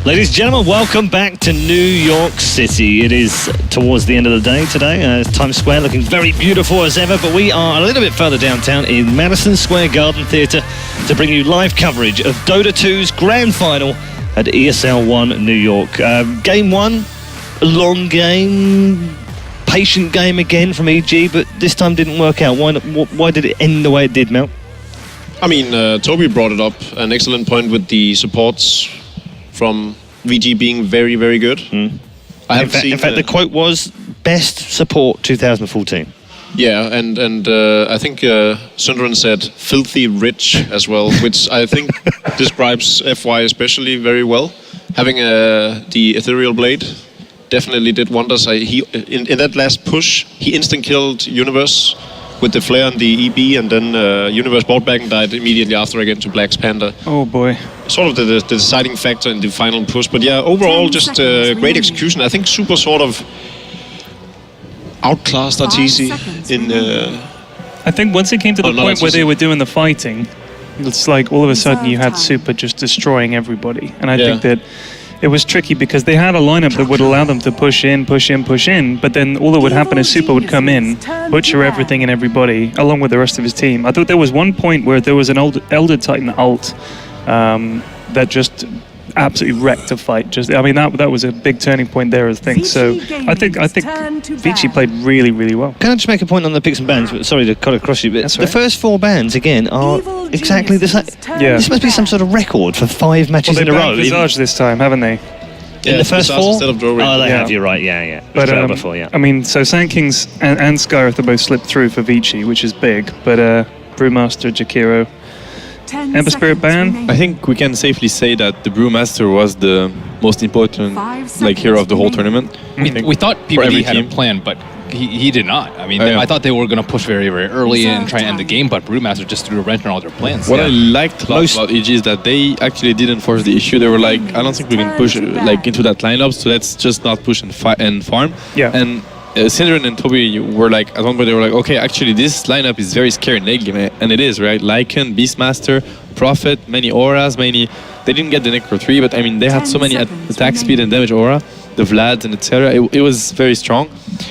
Ladies and gentlemen, welcome back to New York City. It is towards the end of the day today. Times Square looking very beautiful as ever, but we are a little bit further downtown in Madison Square Garden Theatre to bring you live coverage of DotA2's grand final at ESL 1 New York. Game 1, a long game, patient game again from EG, but this time didn't work out. Why did it end the way it did, Mel? I mean, Toby brought it up, an excellent point with the supports from ViCi being very, very good. In fact, the quote was best support 2014. Yeah, and I think Sundren said filthy rich as well, which I think describes FY especially very well. Having the ethereal blade definitely did wonders. In that last push, he instant killed Universe with the flare and the EB, and then Universe bought back and died immediately after again to Black's Panda. Oh boy. Sort of the deciding factor in the final push. But yeah, overall just great execution. I think Super sort of outclassed Arteezy in... I think once it came to the point where they were doing the fighting, it's like all of a sudden you had Super just destroying everybody. And I think that it was tricky because they had a lineup that would allow them to push in, but then all that would happen is Super would come in, butcher everything and everybody, along with the rest of his team. I thought there was one point where there was an Elder Titan ult that just absolutely wrecked a fight. That was a big turning point there, I think. So I think ViCi played really, really well. Can I just make a point on the picks and bans? Sorry to cut across you, but the first 4 bans again are exactly the same. Yeah. This must be some sort of record for 5 matches in a row. They banned ViCi this time, haven't they? In the first 4? Instead of oh, they have. You're right. Yeah. But before, yeah. I mean, so Sand Kings and Skywrath both slipped through for ViCi, which is big. But Brewmaster, Jakiro, Ember Spirit ban. I think we can safely say that the Brewmaster was the most important hero of the whole tournament. We thought PPD had a plan, but he did not. I mean, I thought they were going to push very, very early and try and end the game, but Brewmaster just threw a wrench on all their plans. What I liked most about EG is that they actually didn't force the issue. They were like, I don't think we can push into that lineup, so let's just not push and farm. Yeah. And Synderen and Toby were like, at one point they were like, okay, actually this lineup is very scary in late game, and it is, right? Lycan, Beastmaster, Prophet, many auras, they didn't get the Necro 3, but I mean, they had so many attack speed and damage aura, the Vlads and etc. It was very strong.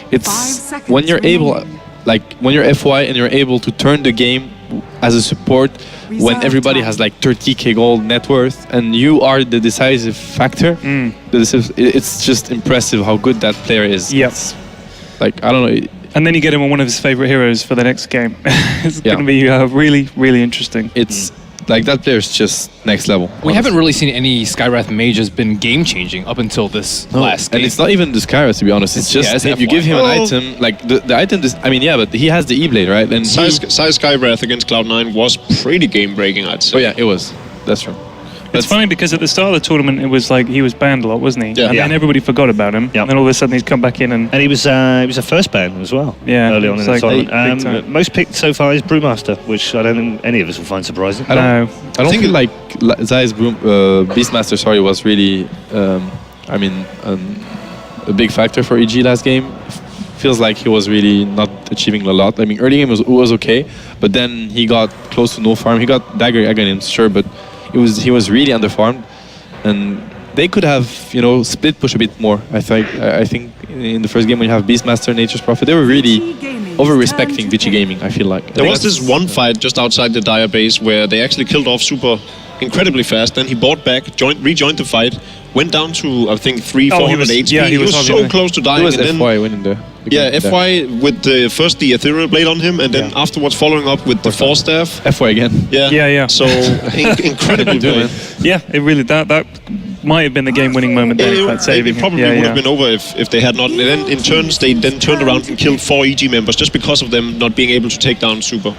It's when you're able, when you're FY and you're able to turn the game as a support when everybody has like 30k gold net worth and you are the decisive factor, it's just impressive how good that player is. Yes. I don't know. And then you get him on one of his favorite heroes for the next game. It's going to be really, really interesting. It's that player's just next level. We haven't really seen any Skywrath mage has been game-changing up until this last game. And it's not even the Skywrath, to be honest. It's just if you give him an item, the item, but he has the E-Blade, right? And Sai Skywrath against Cloud9 was pretty game-breaking, I'd say. Oh yeah, it was. That's true. It's funny because at the start of the tournament, it was like he was banned a lot, wasn't he? Yeah. And then everybody forgot about him. Yeah. And then all of a sudden he's come back in and he was a first ban as well. Yeah, early on in the big tournament. Most picked so far is Brewmaster, which I don't think any of us will find surprising. I don't feel like Zai's Beastmaster, was really, a big factor for EG last game. Feels like he was really not achieving a lot. I mean, early game was okay, but then he got close to no farm. He got Dagger against, sure, but he was really underfarmed, and they could have split push a bit more. I think in the first game when you have Beastmaster, Nature's Prophet, they were really over-respecting ViCi Gaming. I feel like there was this one fight just outside the Dire base where they actually killed off Super incredibly fast. Then he bought back, rejoined the fight, went down to I think 400 HP. Yeah, he was so close to dying. It was and FY winning there. Yeah, FY with the ethereal blade on him, and then afterwards following up with the Force Staff. FY again. Yeah. So incredible play. Yeah, it really that might have been the game-winning moment there. It probably would have been over if they had not. And then in turns, they then turned around and killed 4 EG members just because of them not being able to take down Super.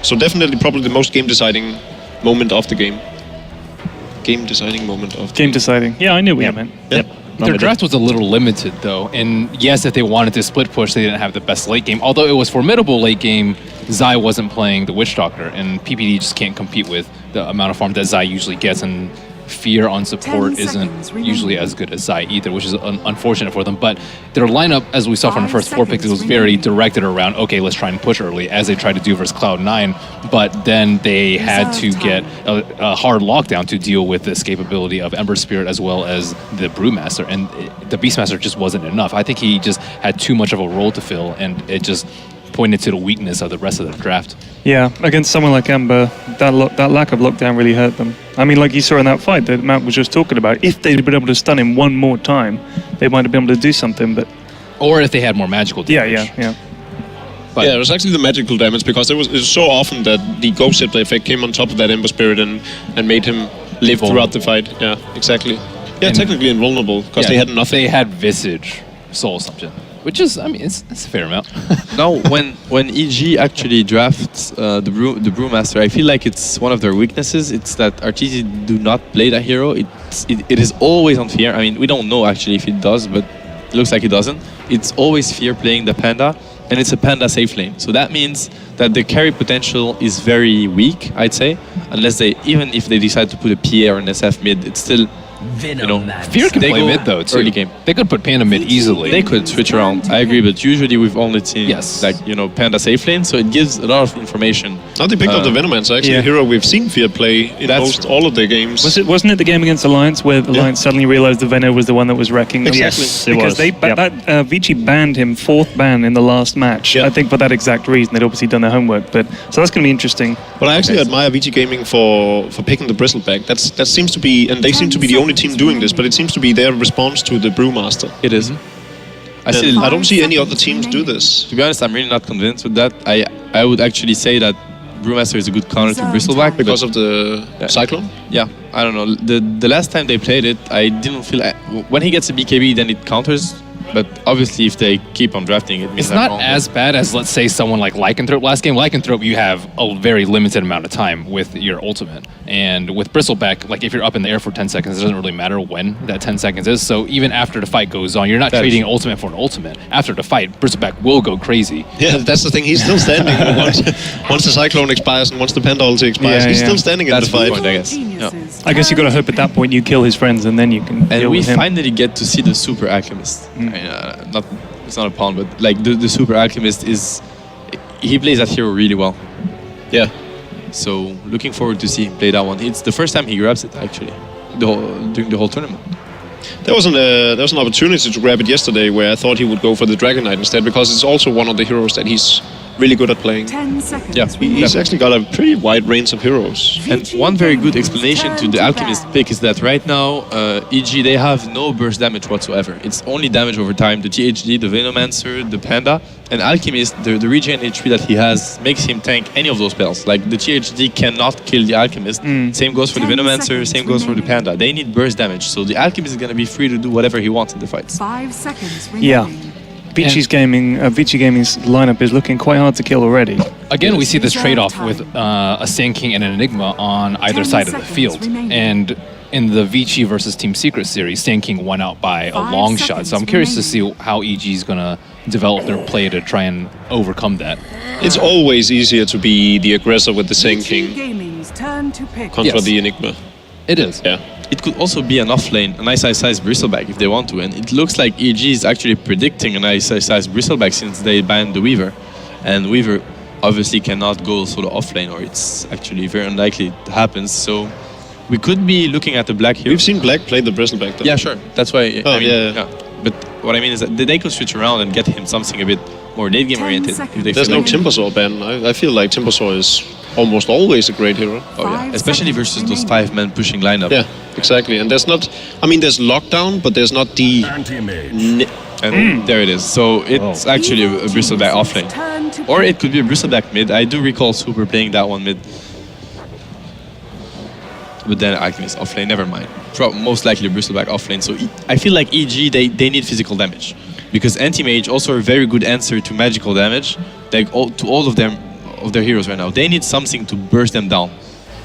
So definitely probably the most game-deciding moment of the game. Game-deciding moment of the game. Game-deciding. Yeah, I knew what you meant. Yep. Their draft was a little limited, though. And yes, if they wanted to split push, they didn't have the best late game. Although it was formidable late game, Zai wasn't playing the Witch Doctor, and PPD just can't compete with the amount of farm that Zai usually gets. And fear on support isn't usually as good as Zai either, which is unfortunate for them. But their lineup, as we saw from the first 4 picks, it was very directed around, okay, let's try and push early, as they tried to do versus Cloud9. But then they had to get a hard lockdown to deal with the escapability of Ember Spirit as well as the Brewmaster. And the Beastmaster just wasn't enough. I think he just had too much of a role to fill, and it just pointed to the weakness of the rest of the draft. Yeah, against someone like Ember, that lack of lockdown really hurt them. I mean, like you saw in that fight that Matt was just talking about, if they'd been able to stun him one more time, they might have been able to do something, but... Or if they had more magical damage. Yeah. But yeah, it was actually the magical damage, because it was so often that the Ghost Scepter effect came on top of that Ember Spirit and made him live throughout the fight. Yeah, exactly. Yeah, and technically invulnerable, because they had nothing. They had Visage, Soul Assumption, which is, I mean, it's a fair amount. Now, when EG actually drafts the Brewmaster, I feel like it's one of their weaknesses. It's that RTZ do not play that hero. It is always on Fear. I mean, we don't know actually if it does, but it looks like it doesn't. It's always Fear playing the Panda, and it's a Panda safe lane. So that means that the carry potential is very weak, I'd say, unless even if they decide to put a PA or an SF mid, it's still... Fear can play mid though too. Early game. They could put Panda mid easily. They could switch around. I agree, but usually we've only seen Panda safe lane, so it gives a lot of information. Now they picked up the Venomancer, actually a hero we've seen Fear play in all of their games. Wasn't it the game against Alliance where Alliance suddenly realized the Veno was the one that was wrecking them? Exactly. Because ViCi banned him, 4th ban in the last match. I think for that exact reason. They'd obviously done their homework, so that's going to be interesting. But I actually admire ViCi Gaming for picking the Bristleback. That seems to be, and they seem to be the only team doing this, but it seems to be their response to the Brewmaster. It is. I don't see any other teams do this. To be honest, I'm really not convinced with that. I would actually say that Brewmaster is a good counter to Bristleback. Because of the Cyclone? Yeah, I don't know. The last time they played it, I didn't feel... when he gets a BKB, then it counters. But obviously, if they keep on drafting, it means it's not as bad as, let's say, someone like Lycanthrope. Last game, Lycanthrope, you have a very limited amount of time with your ultimate. And with Bristleback, like if you're up in the air for 10 seconds, it doesn't really matter when that 10 seconds is. So even after the fight goes on, you're not trading an ultimate for an ultimate. After the fight, Bristleback will go crazy. Yeah, that's the thing. He's still standing. once the Cyclone expires and once the Panda ulti expires, he's still standing in the fight. Point, I guess. I guess you got to hope at that point you kill his friends and then you can deal with him. And we finally get to see the Super Alchemist. It's not a pawn, but like the Super Alchemist he plays that hero really well. Yeah. So looking forward to see him play that one. It's the first time he grabs it actually, during the whole tournament. There was an opportunity to grab it yesterday where I thought he would go for the Dragon Knight instead, because it's also one of the heroes that he's really good at playing. 10 seconds. Yeah, he's actually got a pretty wide range of heroes. And one very good explanation to the Alchemist pick is that right now, EG, they have no burst damage whatsoever. It's only damage over time. The THD, the Venomancer, the Panda, and Alchemist, the regen HP that he has makes him tank any of those spells. Like the THD cannot kill the Alchemist. Same goes for the Venomancer, same goes for the Panda. They need burst damage, so the Alchemist is going to be free to do whatever he wants in the fights. 5 seconds remaining. Yeah. ViCi's Gaming's lineup is looking quite hard to kill already. Again, we see this trade-off with a Sand King and an Enigma on either side of the field. And in the ViCi versus Team Secret series, Sand King won out by a long shot. So I'm curious to see how EG is going to develop their play to try and overcome that. It's always easier to be the aggressor with the Sand King contra the Enigma. It is. Yeah. It could also be an offlane, a nice size Bristleback if they want to, and it looks like EG is actually predicting a nice size Bristleback since they banned the Weaver, and Weaver obviously cannot go sort of offlane, or it's actually very unlikely it happens. So we could be looking at the Black hero. We've seen Black play the Bristleback though. Yeah, sure. That's why. Oh, I mean, yeah. But what I mean is that they could switch around and get him something a bit more late game oriented. There's no Timbersaw ban. I feel like Timbersaw is almost always a great hero. Oh yeah, especially versus those 5-man pushing lineup. Yeah, exactly. And there's not, I mean, there's lockdown, but there's not the... And there it is. So it's actually a Bristleback offlane. Or it could be a Bristleback mid. I do recall Super playing that one mid. But then Alchemist offlane, never mind. Most likely Bristleback offlane. So I feel like EG, they need physical damage. Because Anti-Mage also a very good answer to magical damage. Like to all of their heroes right now. They need something to burst them down.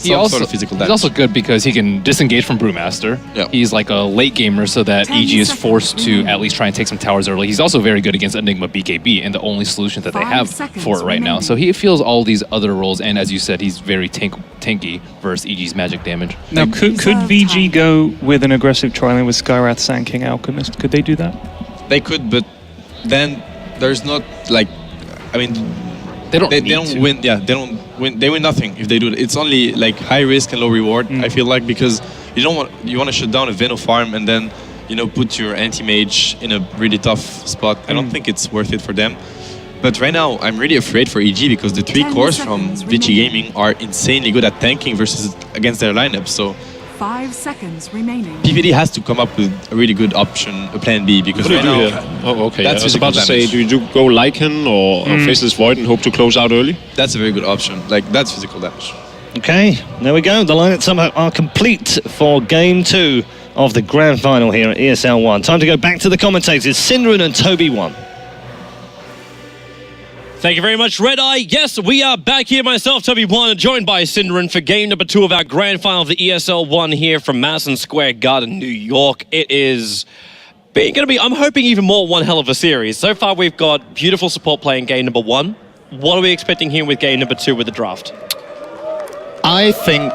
some sort of physical damage. He's also good because he can disengage from Brewmaster. Yeah. He's like a late gamer so that EG is forced to at least try and take some towers early. He's also very good against Enigma BKB and the only solution that they have for it right now. So he feels all these other roles, and as you said, he's very tanky versus EG's magic damage. Now, could VG go with an aggressive trialing with Skywrath, Sand King, Alchemist? Could they do that? They could, but then there's not like, I mean, They don't win. Yeah, they don't win. They win nothing if they do it. It's only like high risk and low reward. I feel like, because you want to shut down a Veno farm and then put your anti-mage in a really tough spot. I don't think it's worth it for them. But right now, I'm really afraid for EG because the 3 cores from ViCi Gaming are insanely good at tanking versus against their lineup. So 5 seconds remaining. PPD has to come up with a really good option, a plan B, because right now, Oh, okay. That's I was about to say, physical do you go Lycan or Faceless Void and hope to close out early? that's a very good option. Like, that's physical damage. Okay, there we go. The lineups are complete for Game 2 of the Grand Final here at ESL 1. Time to go back to the commentators, Synderen and Toby1. Thank you very much, Red Eye. Yes, we are back here. Myself, Toby1, joined by Synderen for game number 2 of our grand final of the ESL 1 here from Madison Square Garden, New York. It is going to be, I'm hoping, even more one hell of a series. So far, we've got beautiful support play in game number 1. What are we expecting here with game number 2 with the draft? I think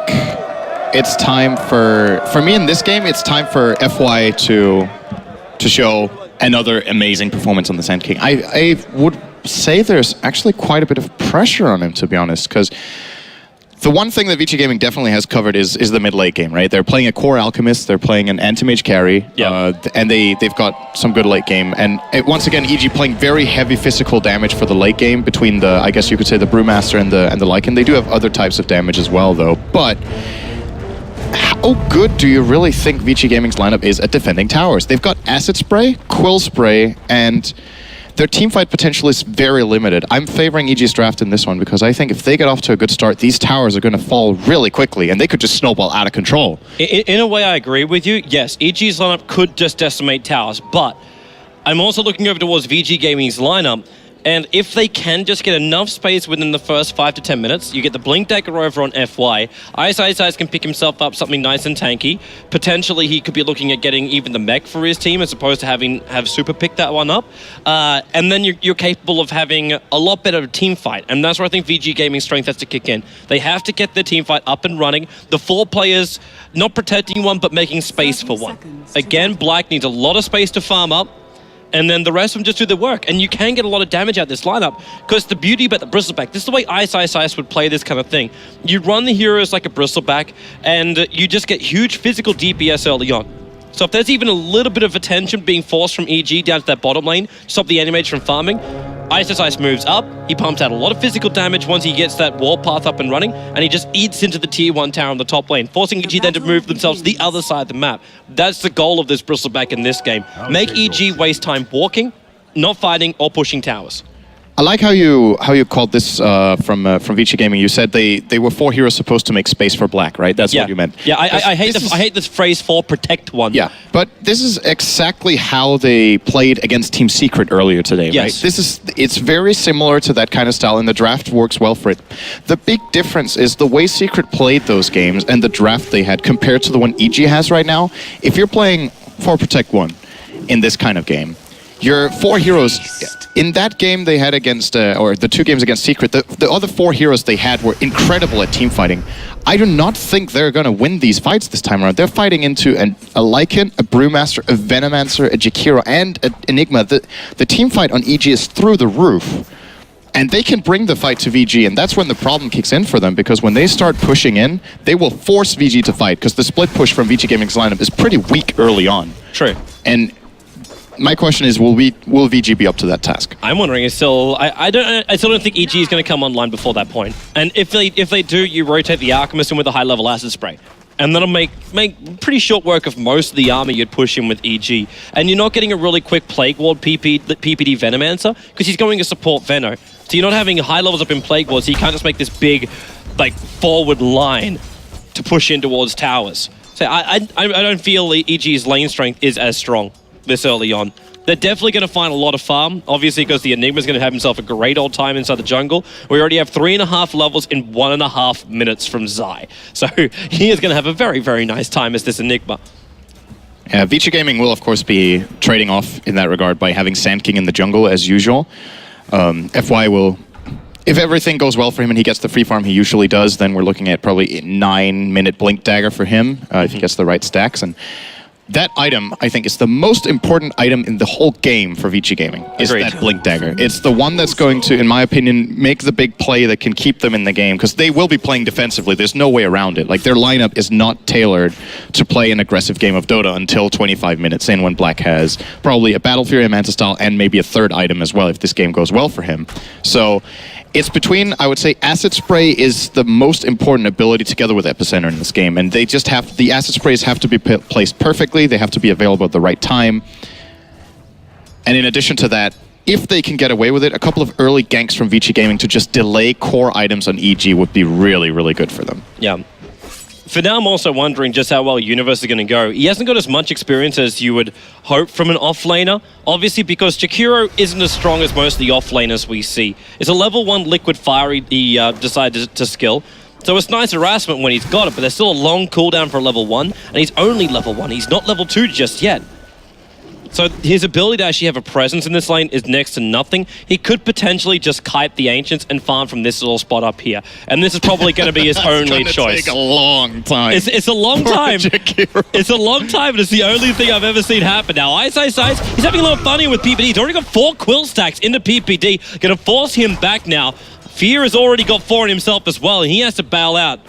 it's time for me in this game, it's time for FY to show another amazing performance on the Sand King. I would say there's actually quite a bit of pressure on him, to be honest, because the one thing that ViCi Gaming definitely has covered is the mid-late game, right? They're playing a core Alchemist, they're playing an anti-mage carry, and they've got some good late game. And once again, EG playing very heavy physical damage for the late game between the, I guess you could say, the Brewmaster and the Lycan. They do have other types of damage as well, though. But how good do you really think ViCi Gaming's lineup is at defending towers? They've got Acid Spray, Quill Spray, and their teamfight potential is very limited. I'm favoring EG's draft in this one because I think if they get off to a good start, these towers are going to fall really quickly and they could just snowball out of control. In a way, I agree with you. Yes, EG's lineup could just decimate towers, but I'm also looking over towards VG Gaming's lineup, and if they can just get enough space within the first 5 to 10 minutes, you get the Blink Dagger over on FY. Ice can pick himself up something nice and tanky. Potentially, he could be looking at getting even the mech for his team as opposed to have Super pick that one up. And then you're capable of having a lot better team fight. And that's where I think VG Gaming's strength has to kick in. They have to get their team fight up and running. The 4 players not protecting one, but making space for one. Again, Black needs a lot of space to farm up, and then the rest of them just do the work. And you can get a lot of damage out of this lineup, because the beauty about the Bristleback, this is the way Ice would play this kind of thing. You run the heroes like a Bristleback, and you just get huge physical DPS early on. So if there's even a little bit of attention being forced from EG down to that bottom lane, stop the Animage from farming, Ice moves up, he pumps out a lot of physical damage once he gets that wall path up and running, and he just eats into the tier 1 tower on the top lane, forcing EG then to move themselves to the other side of the map. That's the goal of this Bristleback in this game. Make EG waste time walking, not fighting, or pushing towers. I like how you called this from ViCi Gaming. You said they were 4 heroes supposed to make space for Black, right? That's what you meant. Yeah, I hate this phrase for protect one. Yeah, but this is exactly how they played against Team Secret earlier today, right? It's very similar to that kind of style, and the draft works well for it. The big difference is the way Secret played those games and the draft they had compared to the one EG has right now. If you're playing for protect one in this kind of game, your 4 heroes, in that game they had against, or the 2 games against Secret, the other 4 heroes they had were incredible at team fighting. I do not think they're going to win these fights this time around. They're fighting into a Lycan, a Brewmaster, a Venomancer, a Jakiro, and an Enigma. The team fight on EG is through the roof. And they can bring the fight to VG, and that's when the problem kicks in for them, because when they start pushing in, they will force VG to fight, because the split push from VG Gaming's lineup is pretty weak early on. True. And my question is, will VG be up to that task? I'm wondering. I still don't think EG is going to come online before that point. And if they do, you rotate the Alchemist in with a high-level Acid Spray, and that'll make pretty short work of most of the army you'd push in with EG. And you're not getting a really quick Plague Ward PPD Venomancer, because he's going to support Veno. So you're not having high levels up in Plague Ward, so you can't just make this big, forward line to push in towards towers. So I don't feel the EG's lane strength is as strong this early on. They're definitely going to find a lot of farm, obviously, because the Enigma's going to have himself a great old time inside the jungle. We already have 3.5 levels in 1.5 minutes from Zai. So he is going to have a very, very nice time as this Enigma. Yeah, ViCi Gaming will, of course, be trading off in that regard by having Sand King in the jungle, as usual. FY will... If everything goes well for him and he gets the free farm he usually does, then we're looking at probably a 9-minute Blink Dagger for him, if he gets the right stacks. And that item, I think, is the most important item in the whole game for ViCi Gaming, is that Blink Dagger. It's the one that's going to, in my opinion, make the big play that can keep them in the game, because they will be playing defensively. There's no way around it. Like, their lineup is not tailored to play an aggressive game of Dota until 25 minutes in, when Black has probably a Battle Fury, a Manta Style, and maybe a third item as well, if this game goes well for him. So it's between, I would say, Acid Spray is the most important ability together with Epicenter in this game, and they just have, the Acid Sprays have to be placed perfectly, they have to be available at the right time. And in addition to that, if they can get away with it, a couple of early ganks from ViCi Gaming to just delay core items on EG would be really, really good for them. Yeah. For now, I'm also wondering just how well Universe is going to go. He hasn't got as much experience as you would hope from an offlaner, obviously because Chikiro isn't as strong as most of the offlaners we see. It's a level 1 Liquid Fire he decided to skill, so it's nice harassment when he's got it, but there's still a long cooldown for level 1, and he's only level 1. He's not level 2 just yet. So his ability to actually have a presence in this lane is next to nothing. He could potentially just kite the Ancients and farm from this little spot up here. And this is probably going to be his only choice. It's going to take a long time. It's a long time. It's a long time, and it's the only thing I've ever seen happen. Now, Ice, he's having a little fun here with PPD. He's already got 4 quill stacks into PPD. Going to force him back now. Fear has already got 4 in himself as well, and he has to bail out.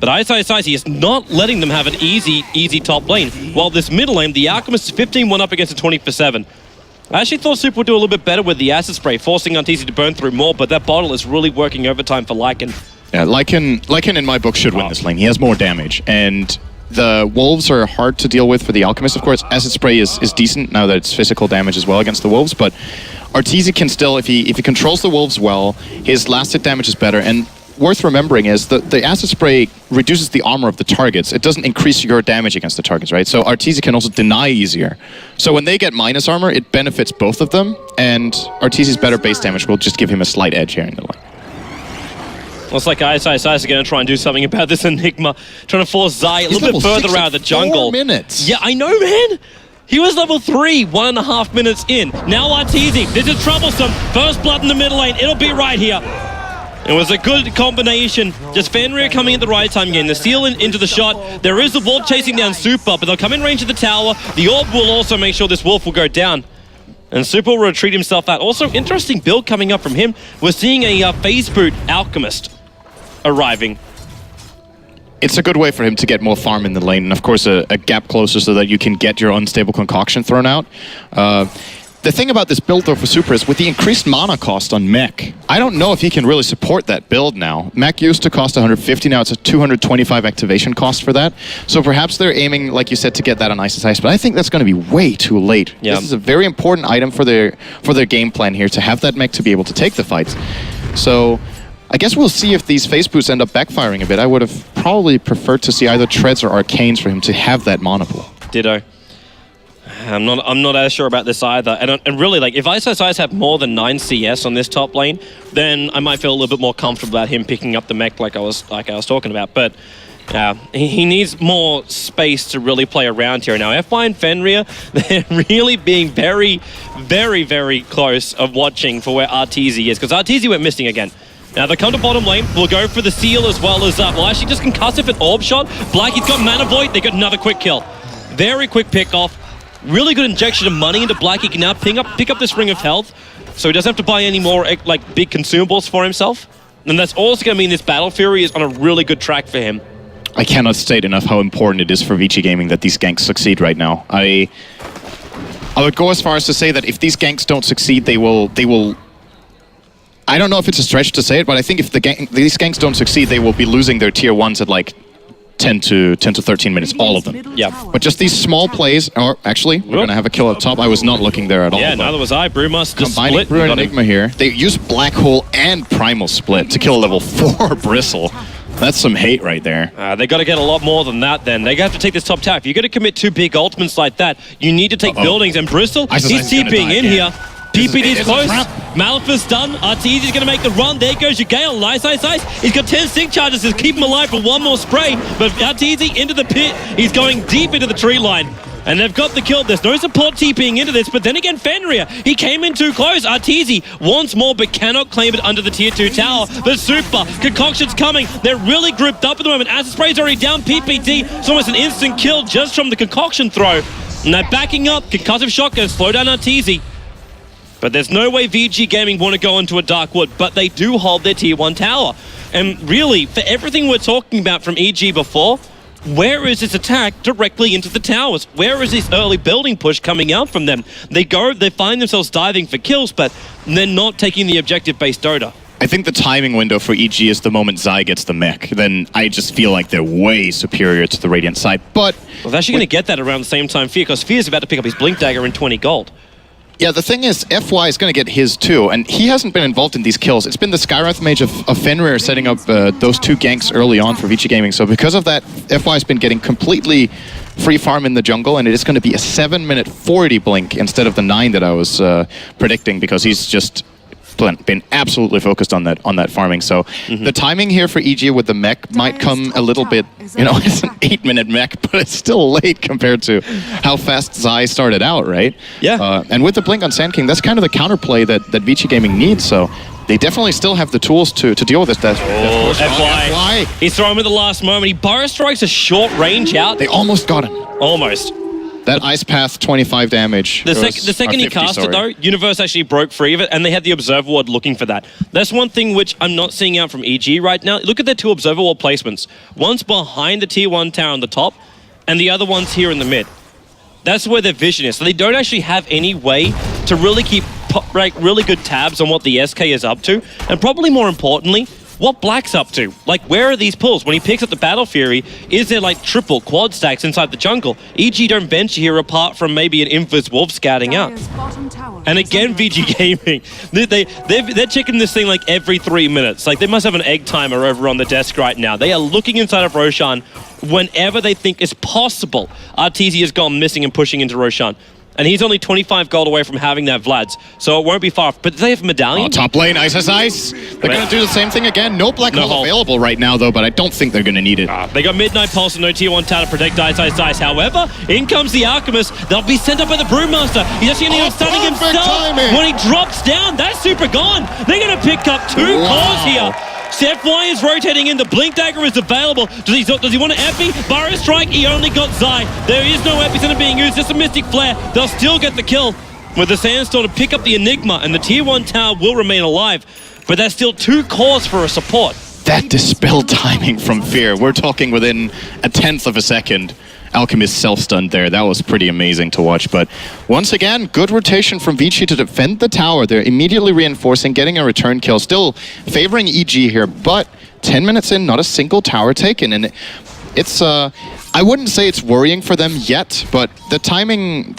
But Ice, he is not letting them have an easy top lane. While this middle lane, the Alchemist is 15-1 up against a 20-7. I actually thought Super would do a little bit better with the Acid Spray, forcing Arteezy to burn through more, but that bottle is really working overtime for Lycan. Yeah, Lycan in my book should win this lane. He has more damage, and the Wolves are hard to deal with for the Alchemist, of course. Acid Spray is decent now that it's physical damage as well against the Wolves, but Arteezy can still, if he controls the Wolves well, his last hit damage is better, and worth remembering is that the Acid Spray reduces the armor of the targets. It doesn't increase your damage against the targets, right? So Arteezy can also deny easier. So when they get minus armor, it benefits both of them, and Arteezy's better base damage will just give him a slight edge here in the lane. Well, it's like Ice is going to try and do something about this Enigma, trying to force Zai a little bit further out of the jungle. 4 minutes. Yeah, I know, man. He was level 3, 1.5 minutes in. Now Arteezy, this is troublesome. First blood in the middle lane, it'll be right here. It was a good combination. Just Fenrir coming at the right time, getting the seal into the shot. There is a wolf chasing down Super, but they'll come in range of the tower. The orb will also make sure this wolf will go down. And Super will retreat himself out. Also, interesting build coming up from him. We're seeing a phase boot Alchemist arriving. It's a good way for him to get more farm in the lane, and of course a gap closer so that you can get your unstable concoction thrown out. The thing about this build, though, for Super is with the increased mana cost on Mech, I don't know if he can really support that build now. Mech used to cost 150, now it's a 225 activation cost for that. So perhaps they're aiming, like you said, to get that on Ice, but I think that's going to be way too late. Yeah. This is a very important item for their game plan here, to have that Mech to be able to take the fights. So I guess we'll see if these phase boots end up backfiring a bit. I would have probably preferred to see either Treads or Arcanes for him to have that mana pool. Ditto. I'm not as sure about this either. And really, like, if Ice had more than 9 CS on this top lane, then I might feel a little bit more comfortable about him picking up the mech like I was talking about. But he needs more space to really play around here. Now, FY and Fenrir, they're really being very, very, very close of watching for where Arteezy is, because Arteezy went missing again. Now they come to bottom lane, we'll go for the seal as well as well, actually just concussive an orb shot. Blacky's got Mana Void, they got another quick kill. Very quick pick off. Really good injection of money into Black. He can now pick up this Ring of Health, so he doesn't have to buy any more like big consumables for himself. And that's also going to mean this Battle Fury is on a really good track for him. I cannot state enough how important it is for ViCi Gaming that these ganks succeed right now. I would go as far as to say that if these ganks don't succeed, they will. I don't know if it's a stretch to say it, but I think if these ganks don't succeed, they will be losing their tier 1s at like 10 to 13 minutes, all of them. Yeah. But just these small plays, or actually, we're going to have a kill up top. I was not looking there at all. Yeah, neither was I. Brew must combining Brew and Enigma here. They use Black Hole and Primal Split to kill a level 4 Bristle. That's some hate right there. They got to get a lot more than that then. They have to take this top tower. If you're going to commit 2 big ultimates like that, you need to take buildings. And Bristol, he's TPing in here. PPD's close. Malphus done. Arteezy's going to make the run. There goes your Gale. Nice. He's got 10 sync charges to keep him alive for one more spray. But Arteezy into the pit. He's going deep into the tree line. And they've got the kill. There's no support TPing into this. But then again, Fenrir, he came in too close. Arteezy wants more but cannot claim it under the tier 2 tower. But Super, Concoction's coming. They're really grouped up at the moment. Acid Spray's already down. PPD, it's almost an instant kill just from the Concoction throw. And they're backing up. Concussive shot going to slow down Arteezy. But there's no way VG Gaming want to go into a Dark Wood, but they do hold their tier 1 tower. And really, for everything we're talking about from EG before, where is this attack directly into the towers? Where is this early building push coming out from them? They find themselves diving for kills, but they're not taking the objective-based Dota. I think the timing window for EG is the moment Zai gets the mech. Then I just feel like they're way superior to the Radiant side. But well, they're actually going to get that around the same time Fear, because Fear's about to pick up his Blink Dagger in 20 gold. Yeah, the thing is, FY is going to get his too, and he hasn't been involved in these kills. It's been the Skywrath Mage of Fenrir setting up those 2 ganks early on for ViCi Gaming. So because of that, FY has been getting completely free farm in the jungle, and it is going to be a 7-minute 40 blink instead of the 9 that I was predicting, because he's just been absolutely focused on that farming. So the timing here for EG with the mech might come a little bit, you know, it's an 8-minute mech, but it's still late compared to how fast Zai started out, right? Yeah. And with the blink on Sand King, that's kind of the counterplay that ViCi Gaming needs. So they definitely still have the tools to deal with this. FY. He's throwing with the last moment. He burrow strikes a short range out. They almost got him. Almost. That Ice Path 25 damage. The second he cast it though, Universe actually broke free of it, and they had the Observer Ward looking for that. That's one thing which I'm not seeing out from EG right now. Look at their 2 Observer Ward placements. One's behind the tier 1 tower on the top, and the other one's here in the mid. That's where their vision is. So they don't actually have any way to really keep really good tabs on what the SK is up to, and probably more importantly, what Black's up to. Like, where are these pulls? When he picks up the Battle Fury, is there like triple quad stacks inside the jungle? EG don't venture here apart from maybe an Invis Wolf scouting out. And again, VG Gaming, they're checking this thing like every 3 minutes. Like, they must have an egg timer over on the desk right now. They are looking inside of Roshan whenever they think it's possible. Arteezy has gone missing and pushing into Roshan. And he's only 25 gold away from having that Vlad's, so it won't be far. But do they have Medallion? Oh, top lane, Ice. They're going to do the same thing again. No Black Hole available right now, though, but I don't think they're going to need it. They got Midnight Pulse and no tier 1 tower to protect Ice. However, in comes the Alchemist. They'll be sent up by the Brewmaster. He's actually going to stunning himself. Timing. When he drops down, that's super gone. They're going to pick up 2 cores here. FY is rotating in. The Blink Dagger is available. Does he want to epi? Burrow Strike, he only got Zai. There is no epicenter being used, just a Mystic Flare. They'll still get the kill with the Sandstorm to pick up the Enigma, and the tier 1 tower will remain alive. But there's still 2 cores for a support. That Dispel timing from Fear. We're talking within a 10th of a second. Alchemist self-stunned there. That was pretty amazing to watch. But once again, good rotation from ViCi to defend the tower. They're immediately reinforcing, getting a return kill. Still favoring EG here, but 10 minutes in, not a single tower taken. And it's, I wouldn't say it's worrying for them yet, but the timing,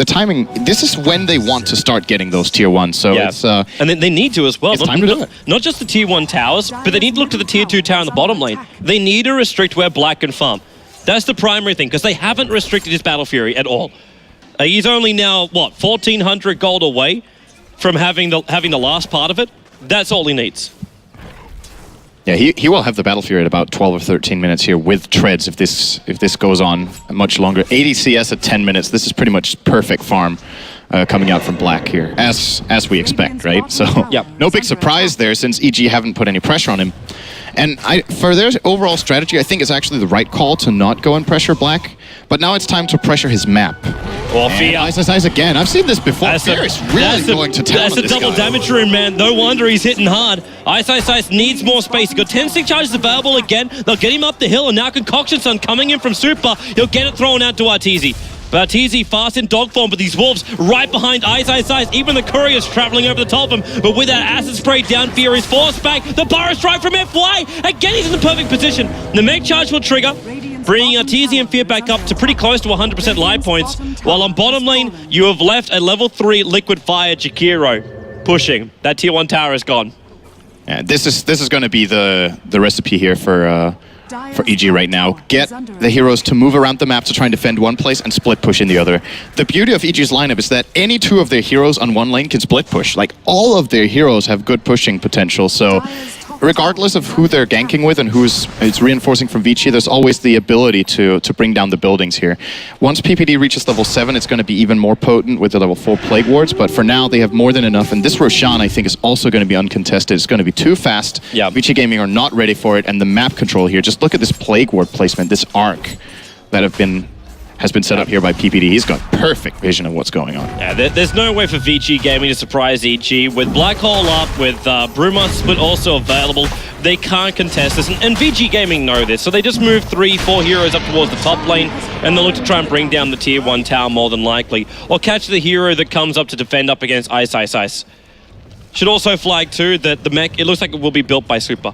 this is when they want to start getting those tier 1s. So it's... and then they need to as well. It's time to do it. Not just the tier 1 towers, but they need to look to the tier 2 tower in the bottom lane. They need to restrict where Black can farm. That's the primary thing, because they haven't restricted his Battle Fury at all. He's only now, what, 1,400 gold away from having the last part of it? That's all he needs. Yeah, he will have the Battle Fury at about 12 or 13 minutes here with treads if this goes on much longer. 80 CS at 10 minutes. This is pretty much perfect farm coming out from Black here, as we expect, right? So no big surprise there, since EG haven't put any pressure on him. And for their overall strategy, I think it's actually the right call to not go and pressure Black. But now it's time to pressure his map. Or Fear. Ice again. I've seen this before. Fear is really going to town on this guy. That's a double damage room, man. No wonder he's hitting hard. Ice needs more space. He's got 10 sync charges available again. They'll get him up the hill, and now Concoction Sun coming in from Super. He'll get it thrown out to Arteezy. But Arteezy fast in dog form, but these wolves right behind Ice. Even the courier's traveling over the top of him. But with that acid spray down, Fear is forced back. The burrow strike from FY. Again, he's in the perfect position. The mech charge will trigger, bringing Arteezy and Fear back up to pretty close to 100% live points. While on bottom lane, you have left a level 3 Liquid Fire Jakiro pushing. That tier 1 tower is gone. Yeah, this is going to be the recipe here for for EG right now. Get the heroes to move around the map to try and defend one place and split push in the other. The beauty of EG's lineup is that any two of their heroes on one lane can split push. Like, all of their heroes have good pushing potential, so regardless of who they're ganking with and who's reinforcing from ViCi, there's always the ability to bring down the buildings here. Once PPD reaches level 7, it's going to be even more potent with the level 4 Plague Wards, but for now they have more than enough, and this Roshan, I think, is also going to be uncontested. It's going to be too fast. Yeah. ViCi Gaming are not ready for it, and the map control here, just look at this Plague Ward placement, this arc that has been set up here by PPD. He's got perfect vision of what's going on. Yeah, there's no way for ViCi Gaming to surprise EG. With Black Hole up, with Brewmaster Split also available, they can't contest this. And ViCi Gaming know this, so they just move 3-4 heroes up towards the top lane, and they'll look to try and bring down the tier 1 tower more than likely. Or catch the hero that comes up to defend up against Ice. Should also flag too that the mech, it looks like it will be built by Super.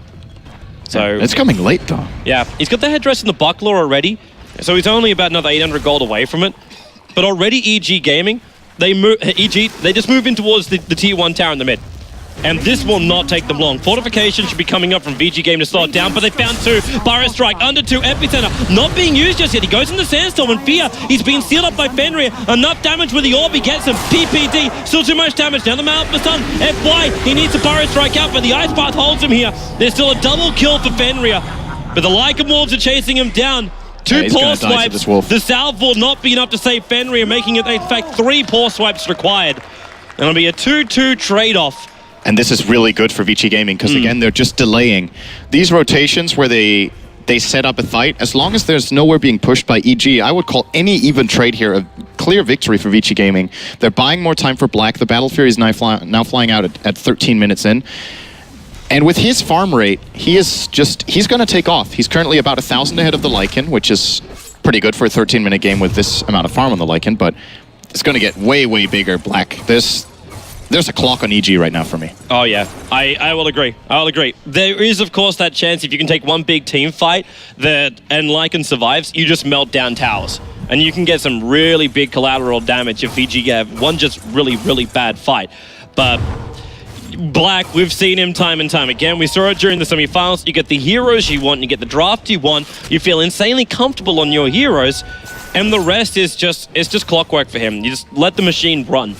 So it's coming late though. Yeah, he's got the headdress and the buckler already. So he's only about another 800 gold away from it. But already EG Gaming, they just move in towards the tier 1 tower in the mid. And this will not take them long. Fortification should be coming up from ViCi Gaming to slow it down, but they found 2. Barra Strike, under 2, Epicenter, not being used just yet. He goes in the Sandstorm, and Fear, he's being sealed up by Fenrir. Enough damage with the orb, he gets him. PPD, still too much damage. Down the map, the stun. FY, he needs to Barra Strike out, but the Ice Path holds him here. There's still a double kill for Fenrir, but the Lycan Wolves are chasing him down. 2 paw swipes. The salve will not be enough to save Fenrir, making it, in fact, 3 paw swipes required. It'll be a 2-2 trade-off. And this is really good for ViCi Gaming, because again, they're just delaying. These rotations where they set up a fight, as long as there's nowhere being pushed by EG, I would call any even trade here a clear victory for ViCi Gaming. They're buying more time for Black. The Battle Fury is now flying out at 13 minutes in. And with his farm rate, he's going to take off. He's currently about 1,000 ahead of the Lycan, which is pretty good for a 13-minute game with this amount of farm on the Lycan, but it's going to get way, way bigger. Black, there's a clock on EG right now for me. Oh yeah, I will agree. There is, of course, that chance if you can take one big team fight and Lycan survives, you just melt down towers. And you can get some really big collateral damage if VG have one just really, really bad fight. But Black, we've seen him time and time again. We saw it during the semi-finals. You get the heroes you want, you get the draft you want, you feel insanely comfortable on your heroes, and the rest is just clockwork for him. You just let the machine run.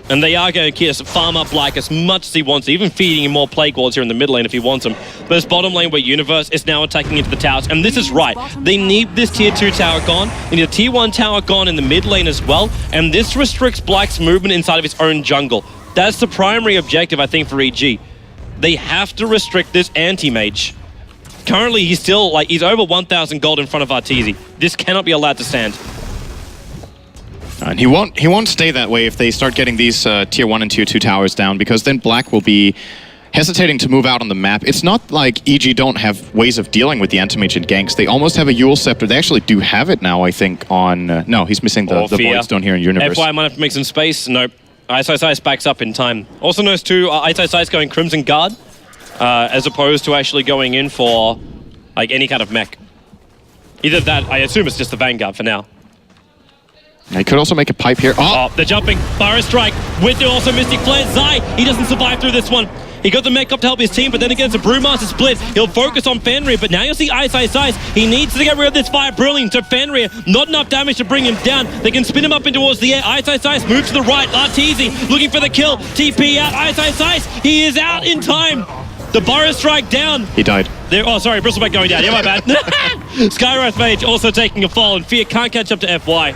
And they are going to farm up Black as much as he wants, even feeding him more Plague Wards here in the mid lane if he wants them. But his bottom lane where Universe is now attacking into the towers, and this is right. They need this tier 2 tower gone, they need a tier 1 tower gone in the mid lane as well, and this restricts Black's movement inside of his own jungle. That's the primary objective, I think, for EG. They have to restrict this anti-mage. Currently, he's over 1,000 gold in front of Arteezy. This cannot be allowed to stand. And he won't stay that way if they start getting these tier 1 and tier 2 towers down, because then Black will be hesitating to move out on the map. It's not like EG don't have ways of dealing with the anti-mage and ganks. They almost have a Yule Scepter. They actually do have it now, I think, on... no, he's missing the Voidstone here in Universe. FY might have to make some space. Nope. Ice backs up in time. Also knows too, Ice going Crimson Guard, as opposed to actually going in for like any kind of mech. Either that, I assume it's just the Vanguard for now. He could also make a pipe here. Oh, they're jumping. Fire Strike with it, also Mystic Flare. Zai, he doesn't survive through this one. He got the mech up to help his team, but then again, it's a Brewmaster Split. He'll focus on Fenrir, but now you'll see Ice. He needs to get rid of this Fire Brilliant, so Fenrir, not enough damage to bring him down. They can spin him up in towards the air. Ice moves to the right. Arteezy looking for the kill. TP out. Ice. He is out in time. The Burrow Strike down. He died. Oh, sorry, Bristleback going down. Yeah, my bad. Skywrath Mage also taking a fall, and Fear can't catch up to FY.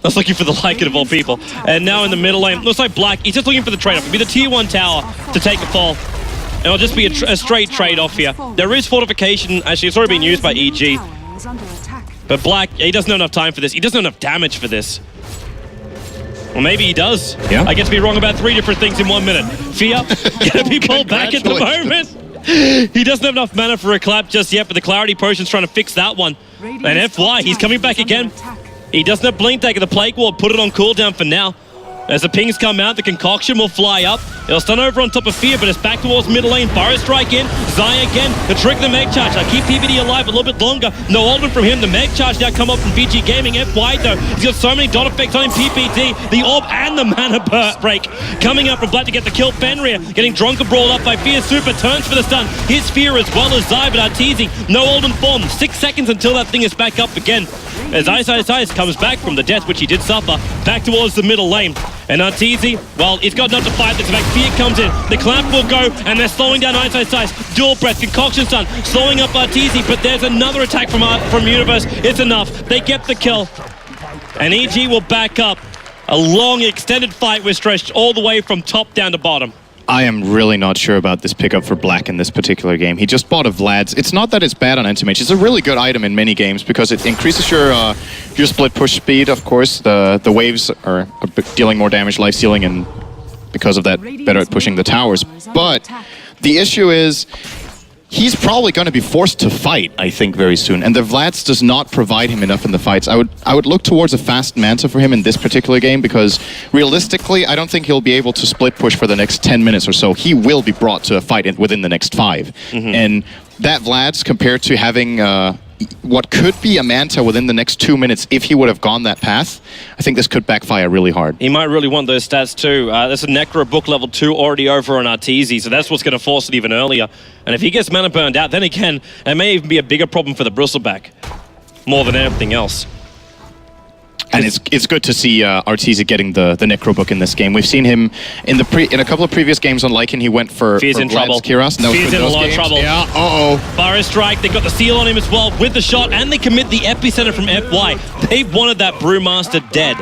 I was looking for the Lycan of all people. And now in the middle lane, looks like Black, he's just looking for the trade-off. It'll be the tier 1 tower to take a fall. And it'll just be a straight trade-off here. There is fortification, actually it's already been used by EG. But Black, he doesn't have enough time for this. He doesn't have enough damage for this. Well, maybe he does. Yeah. I get to be wrong about 3 different things in 1 minute. Fear, gonna be pulled back at the moment. He doesn't have enough mana for a clap just yet, but the Clarity Potion's trying to fix that one. And FY, he's coming back again. He doesn't have Blink Dagger, the Plague Ward, put it on cooldown for now. As the pings come out, the concoction will fly up. It'll stun over on top of Fear, but it's back towards middle lane. Burrow strike in. Zai again. The trick the Meg charge. Keep PBD alive a little bit longer. No Alden from him. The Meg charge now come up from ViCi Gaming. FY though. He's got so many dot effects on him. PPD, the orb, and the mana break. Coming up from Black to get the kill. Fenrir getting Dronka brawled up by Fear. Super turns for the stun. Hits Fear as well as Zai, but Arteezy. No Alden form. 6 seconds until that thing is back up again. As Ice comes back from the death, which he did suffer, back towards the middle lane. And Arteezy, well, he's got enough to fight this. In fact, Fear comes in. The clamp will go, and they're slowing down Ice. Dual breath, concoction stun, slowing up Arteezy, but there's another attack from Universe. It's enough. They get the kill. And EG will back up. A long, extended fight was stretched all the way from top down to bottom. I am really not sure about this pickup for Black in this particular game. He just bought a Vlad's. It's not that it's bad on Entomage. It's a really good item in many games because it increases your split push speed, of course. The waves are dealing more damage, life stealing, and because of that, better at pushing the towers. But the issue is, he's probably going to be forced to fight, I think, very soon. And the Vlad's does not provide him enough in the fights. I would look towards a fast Manta for him in this particular game because realistically, I don't think he'll be able to split push for the next 10 minutes or so. He will be brought to a fight within the next 5. And that Vlad's compared to having what could be a Manta within the next 2 minutes if he would have gone that path, I think this could backfire really hard. He might really want those stats too. There's a Necro book level 2 already over on Arteezy, so that's what's going to force it even earlier. And if he gets mana burned out, then again, it may even be a bigger problem for the Bristleback, more than anything else. And it's good to see Arteezy getting the Necro book in this game. We've seen him in a couple of previous games on Lycan. He went for Fear's in trouble. Kiras. Fear's in a lot of trouble. Yeah, Burrow strike. They got the seal on him as well with the shot, and they commit the epicenter from FY. They wanted that Brewmaster dead,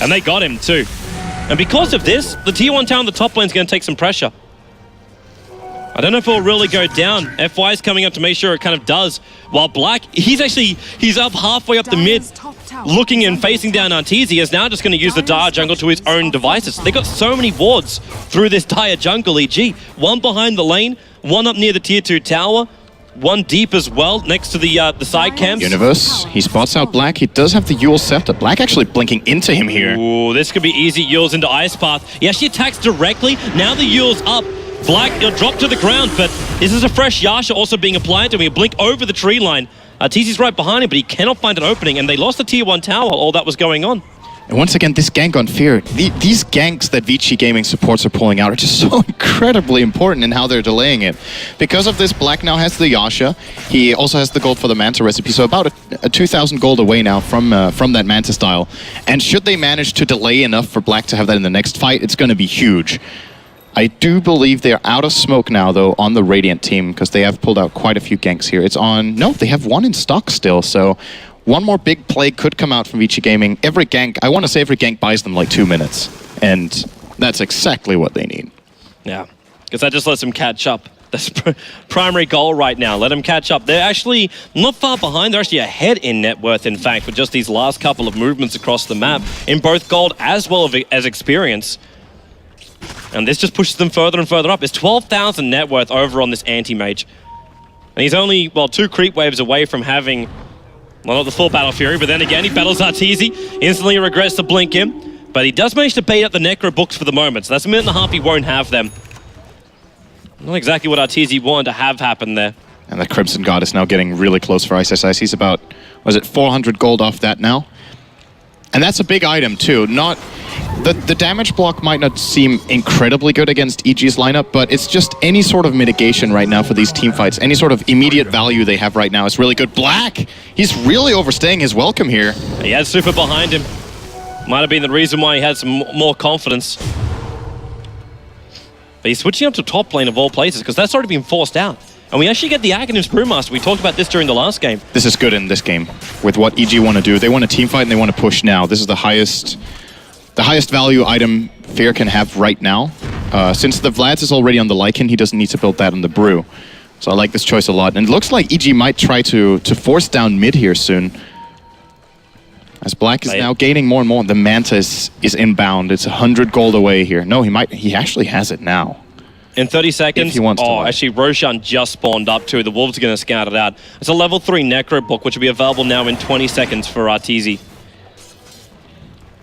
and they got him too. And because of this, the Tier 1 tower on the top lane is going to take some pressure. I don't know if it'll really go down. FY is coming up to make sure it kind of does. While Black, he's up halfway up the mid, looking and facing down Arteezy, is now just going to use the Dire jungle to his own devices. They got so many wards through this Dire jungle, EG. One behind the lane, one up near the Tier 2 tower, one deep as well, next to the side camps. Universe, he spots out Black. He does have the Yule Scepter. Black actually blinking into him here. Ooh, this could be easy. Yule's into Ice Path. He actually attacks directly. Now the Yule's up. Black, he'll drop to the ground, but this is a fresh Yasha also being applied to him. He'll blink over the tree line. Arteezy's right behind him, but he cannot find an opening, and they lost the Tier 1 tower while all that was going on. And once again, this gank on Fear, these ganks that ViCi Gaming supports are pulling out are just so incredibly important in how they're delaying it. Because of this, Black now has the Yasha. He also has the gold for the Manta recipe, so about a 2,000 gold away now from that Manta style. And should they manage to delay enough for Black to have that in the next fight, it's going to be huge. I do believe they're out of smoke now, though, on the Radiant team, because they have pulled out quite a few ganks here. It's on... No, they have one in stock still, so one more big play could come out from ViCi Gaming. Every gank, I want to say every gank buys them like 2 minutes, and that's exactly what they need. Yeah, because that just lets them catch up. That's primary goal right now. Let them catch up. They're actually not far behind. They're actually ahead in net worth, in fact, with just these last couple of movements across the map, in both gold as well as experience. And this just pushes them further and further up. There's 12,000 net worth over on this anti-mage. And he's only, well, 2 creep waves away from having, well, not the full Battle Fury, but then again, he battles Arteezy, instantly regrets to blink him. But he does manage to bait up the Necro books for the moment, so that's a minute and a half he won't have them. Not exactly what Arteezy wanted to have happen there. And the Crimson God is now getting really close for Ice. He's about, was it 400 gold off that now? And that's a big item, too. Not... The damage block might not seem incredibly good against EG's lineup, but it's just any sort of mitigation right now for these team fights. Any sort of immediate value they have right now is really good. Black! He's really overstaying his welcome here. He had Super behind him. Might have been the reason why he had some more confidence. But he's switching up to top lane of all places, because that's already been forced out. And we actually get the Aghanim's Brewmaster. We talked about this during the last game. This is good in this game, with what EG want to do. They want to team fight and they want to push now. This is the highest value item Fear can have right now. Since the Vlad's is already on the Lycan, he doesn't need to build that on the Brew. So I like this choice a lot. And it looks like EG might try to force down mid here soon. As Black is now gaining more and more. The Manta is inbound. It's 100 gold away here. No, he actually has it now. In 30 seconds, if he wants to. Actually, Roshan just spawned up too. The Wolves are going to scout it out. It's a level 3 Necro book, which will be available now in 20 seconds for Arteezy.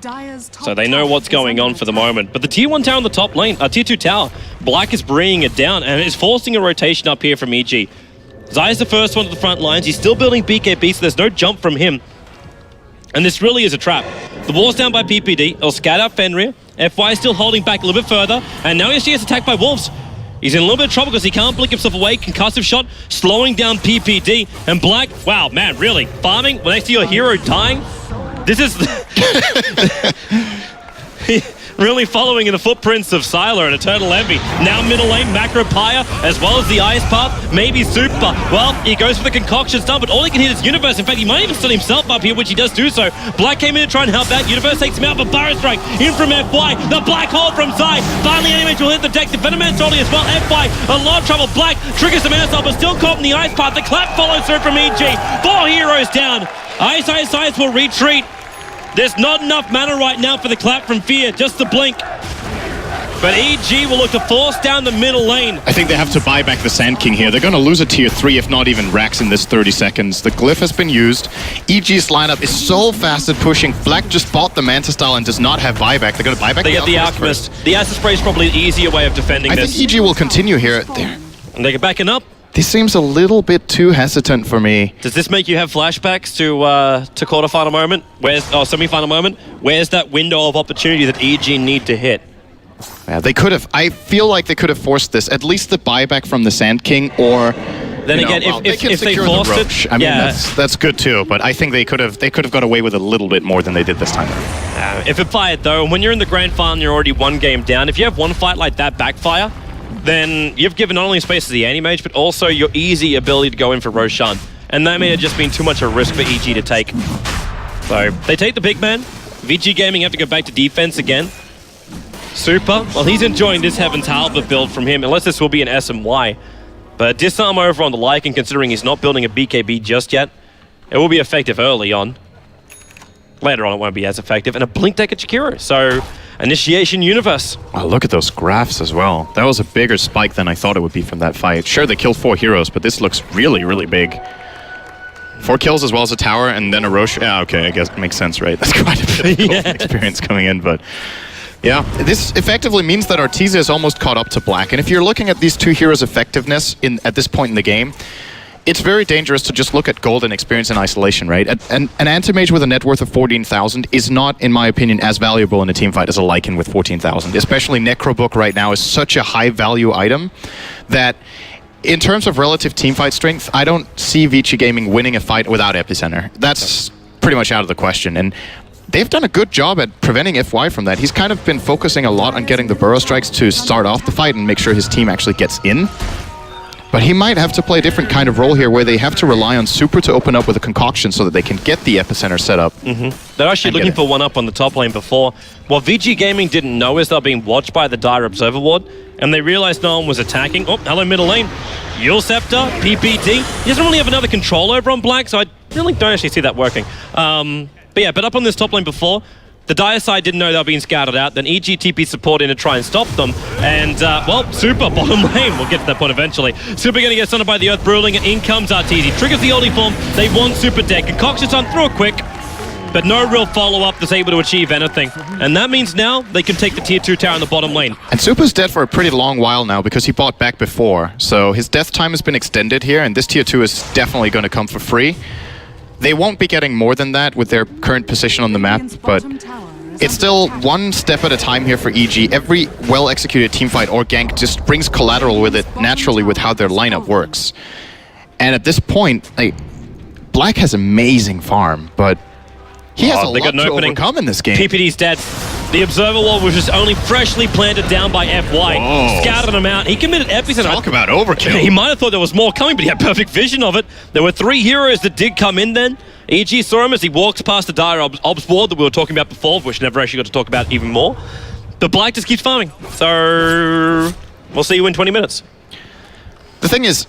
Dire's top So they know tower what's is going under on for the attack. moment. But the tier 1 tower on the top lane, tier 2 tower, Black is bringing it down and is forcing a rotation up here from EG. Zai's the first one to the front lines. He's still building BKB, so there's no jump from him. And this really is a trap. The wall's down by PPD. It'll scout out Fenrir. FY is still holding back a little bit further. And now he gets attacked by Wolves. He's in a little bit of trouble because he can't blink himself away. Concussive shot, slowing down PPD. And Black, wow, man, really, farming next to your hero dying? This is really following in the footprints of Sylar and Eternal Envy. Now middle lane, Macro Pyre, as well as the Ice Path, maybe Super. Well, he goes for the concoction stun, but all he can hit is Universe. In fact, he might even stun himself up here, which he does do so. Black came in to try and help out. Universe takes him out, but Barrow Strike in from FY. The Black Hole from Zai. Finally, Animage will hit the deck. The Venomman's rolling as well. FY, a lot of trouble. Black triggers the Master, but still caught in the Ice Path. The clap follows through from EG. 4 heroes down. Ice will retreat. There's not enough mana right now for the clap from Fear, just the blink. But EG will look to force down the middle lane. I think they have to buy back the Sand King here. They're going to lose a tier 3, if not even Rax in this 30 seconds. The Glyph has been used. EG's lineup is so fast at pushing. Black just bought the Manta Style and does not have buyback. They're going to buy back They get the Alchemist. The Acid Spray is probably the easier way of defending this. I think EG will continue here. And they get backing up. This seems a little bit too hesitant for me. Does this make you have flashbacks to quarterfinal moment? Semi-final moment? Where's that window of opportunity that EG need to hit? Yeah, they could have. I feel like they could have forced this. At least the buyback from the Sand King, or then again, if they forced it, I mean, that's good too. But I think they could have got away with a little bit more than they did this time. If it fired though, when you're in the grand final, you're already 1 game down. If you have one fight like that backfire, then you've given not only space to the anti-mage, but also your easy ability to go in for Roshan. And that may have just been too much a risk for EG to take. So they take the big man. ViCi Gaming have to go back to defense again. Super, well, he's enjoying this Heaven's Halberd build from him, unless this will be an SMY. But disarm over on the Lycan, considering he's not building a BKB just yet. It will be effective early on. Later on, it won't be as effective. And a blink deck at Chikiro. So, Initiation Universe. Oh, look at those graphs as well. That was a bigger spike than I thought it would be from that fight. Sure, they killed 4 heroes, but this looks really, really big. 4 kills as well as a tower, and then a Roche. Yeah, okay, I guess it makes sense, right? That's quite a bit of golden experience coming in, but... Yeah, this effectively means that Artesia is almost caught up to Black. And if you're looking at these 2 heroes' effectiveness at this point in the game, it's very dangerous to just look at golden experience in isolation, right? An anti-mage with a net worth of 14,000 is not, in my opinion, as valuable in a team fight as a Lycan with 14,000. Especially Necrobook right now is such a high-value item that, in terms of relative team fight strength, I don't see ViCi Gaming winning a fight without Epicenter. That's pretty much out of the question. And they've done a good job at preventing FY from that. He's kind of been focusing a lot on getting the burrow strikes to start off the fight and make sure his team actually gets in. But he might have to play a different kind of role here where they have to rely on Super to open up with a concoction so that they can get the Epicenter set up. They're actually looking for one up on the top lane before. What ViCi Gaming didn't know is they're being watched by the Dire Observer Ward, and they realized no one was attacking. Oh, hello middle lane. Yule Scepter, PPD. He doesn't really have another control over on Black, so I really don't actually see that working. But up on this top lane before, the Dire side didn't know they were being scouted out. Then EG TP support in to try and stop them. And, well, Super, bottom lane. We'll get to that point eventually. Super going to get stunned by the Earth Bruling, and in comes Artesia. Triggers the ulti form. They want Super deck. Concoction's on through it quick, but no real follow-up that's able to achieve anything. And that means now they can take the tier 2 tower in the bottom lane. And Super's dead for a pretty long while now because he bought back before. So his death time has been extended here, and this tier 2 is definitely going to come for free. They won't be getting more than that with their current position on the map, but it's still one step at a time here for EG. Every well-executed teamfight or gank just brings collateral with it naturally with how their lineup works. And at this point, Black has amazing farm, but he has a lot to overcome in this game. PPD's dead. The Observer Wall was just only freshly planted down by FY. Whoa. Scouted him out. He committed Epicenter. Talk about overkill. He might have thought there was more coming, but he had perfect vision of it. There were 3 heroes that did come in then. EG saw him as he walks past the Dire Obs ward that we were talking about before, which never actually got to talk about even more. But Black just keeps farming. So we'll see you in 20 minutes. The thing is,